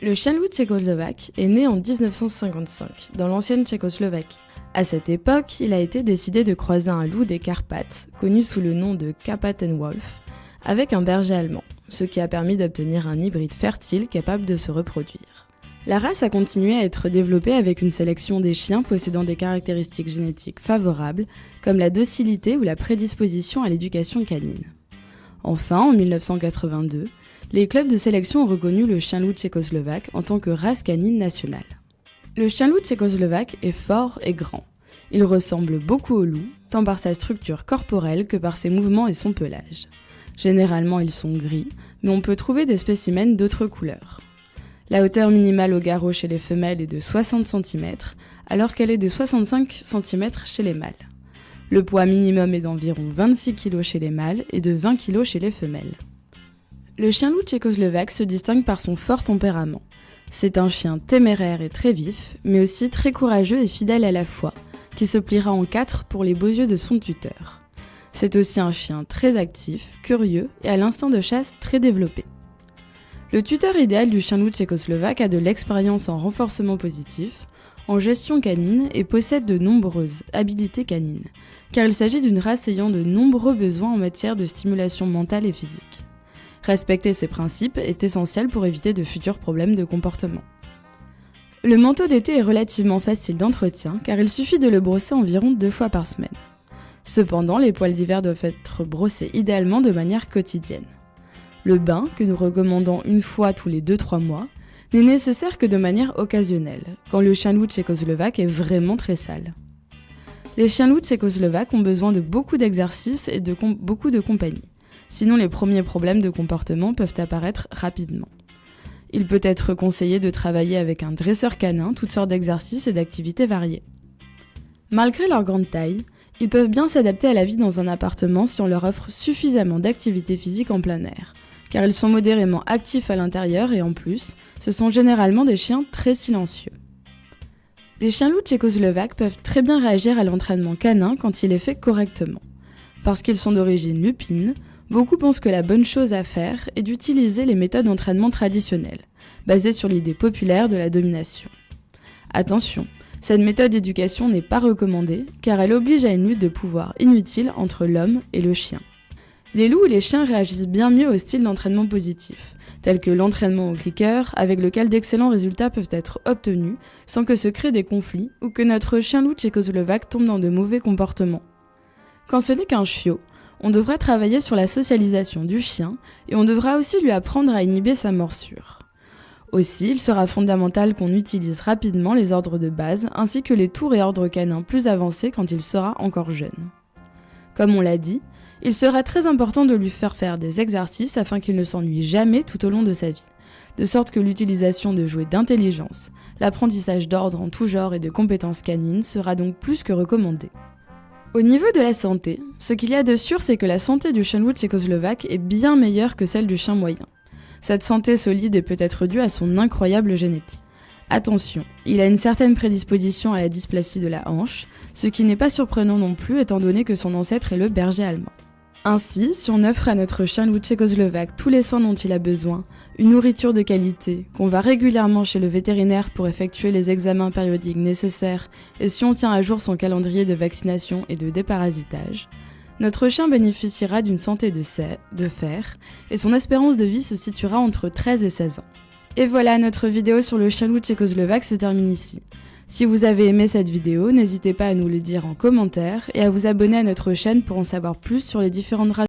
Le chien loup tchécoslovaque est né en 1955, dans l'ancienne Tchécoslovaquie. À cette époque, il a été décidé de croiser un loup des Carpates, connu sous le nom de Karpatenwolf, avec un berger allemand, ce qui a permis d'obtenir un hybride fertile capable de se reproduire. La race a continué à être développée avec une sélection des chiens possédant des caractéristiques génétiques favorables, comme la docilité ou la prédisposition à l'éducation canine. Enfin, en 1982, les clubs de sélection ont reconnu le chien loup tchécoslovaque en tant que race canine nationale. Le chien loup tchécoslovaque est fort et grand. Il ressemble beaucoup au loup, tant par sa structure corporelle que par ses mouvements et son pelage. Généralement, ils sont gris, mais on peut trouver des spécimens d'autres couleurs. La hauteur minimale au garrot chez les femelles est de 60 cm, alors qu'elle est de 65 cm chez les mâles. Le poids minimum est d'environ 26 kg chez les mâles et de 20 kg chez les femelles. Le chien loup tchécoslovaque se distingue par son fort tempérament. C'est un chien téméraire et très vif, mais aussi très courageux et fidèle à la fois, qui se pliera en 4 pour les beaux yeux de son tuteur. C'est aussi un chien très actif, curieux et à l'instinct de chasse très développé. Le tuteur idéal du chien loup tchécoslovaque a de l'expérience en renforcement positif, en gestion canine et possède de nombreuses habilités canines, car il s'agit d'une race ayant de nombreux besoins en matière de stimulation mentale et physique. Respecter ces principes est essentiel pour éviter de futurs problèmes de comportement. Le manteau d'été est relativement facile d'entretien car il suffit de le brosser environ 2 fois par semaine. Cependant, les poils d'hiver doivent être brossés idéalement de manière quotidienne. Le bain, que nous recommandons une fois tous les 2-3 mois, n'est nécessaire que de manière occasionnelle, quand le chien loup tchécoslovaque est vraiment très sale. Les chiens loups tchécoslovaques ont besoin de beaucoup d'exercices et de beaucoup de compagnie. Sinon, les premiers problèmes de comportement peuvent apparaître rapidement. Il peut être conseillé de travailler avec un dresseur canin, toutes sortes d'exercices et d'activités variées. Malgré leur grande taille, ils peuvent bien s'adapter à la vie dans un appartement si on leur offre suffisamment d'activités physiques en plein air, car ils sont modérément actifs à l'intérieur et en plus, ce sont généralement des chiens très silencieux. Les chiens loups tchécoslovaques peuvent très bien réagir à l'entraînement canin quand il est fait correctement. Parce qu'ils sont d'origine lupine, beaucoup pensent que la bonne chose à faire est d'utiliser les méthodes d'entraînement traditionnelles, basées sur l'idée populaire de la domination. Attention, cette méthode d'éducation n'est pas recommandée car elle oblige à une lutte de pouvoir inutile entre l'homme et le chien. Les loups et les chiens réagissent bien mieux au style d'entraînement positif, tel que l'entraînement au clicker, avec lequel d'excellents résultats peuvent être obtenus sans que se créent des conflits ou que notre chien loup tchécoslovaque tombe dans de mauvais comportements. Quand ce n'est qu'un chiot, on devra travailler sur la socialisation du chien et on devra aussi lui apprendre à inhiber sa morsure. Aussi, il sera fondamental qu'on utilise rapidement les ordres de base ainsi que les tours et ordres canins plus avancés quand il sera encore jeune. Comme on l'a dit, il sera très important de lui faire des exercices afin qu'il ne s'ennuie jamais tout au long de sa vie, de sorte que l'utilisation de jouets d'intelligence, l'apprentissage d'ordres en tout genre et de compétences canines sera donc plus que recommandé. Au niveau de la santé, ce qu'il y a de sûr, c'est que la santé du chien loup tchécoslovaque est bien meilleure que celle du chien moyen. Cette santé solide est peut-être due à son incroyable génétique. Attention, il a une certaine prédisposition à la dysplasie de la hanche, ce qui n'est pas surprenant non plus étant donné que son ancêtre est le berger allemand. Ainsi, si on offre à notre chien loup tchécoslovaque tous les soins dont il a besoin, une nourriture de qualité, qu'on va régulièrement chez le vétérinaire pour effectuer les examens périodiques nécessaires et si on tient à jour son calendrier de vaccination et de déparasitage, notre chien bénéficiera d'une santé de fer et son espérance de vie se situera entre 13 et 16 ans. Et voilà, notre vidéo sur le chien loup tchécoslovaque se termine ici. Si vous avez aimé cette vidéo, n'hésitez pas à nous le dire en commentaire et à vous abonner à notre chaîne pour en savoir plus sur les différentes races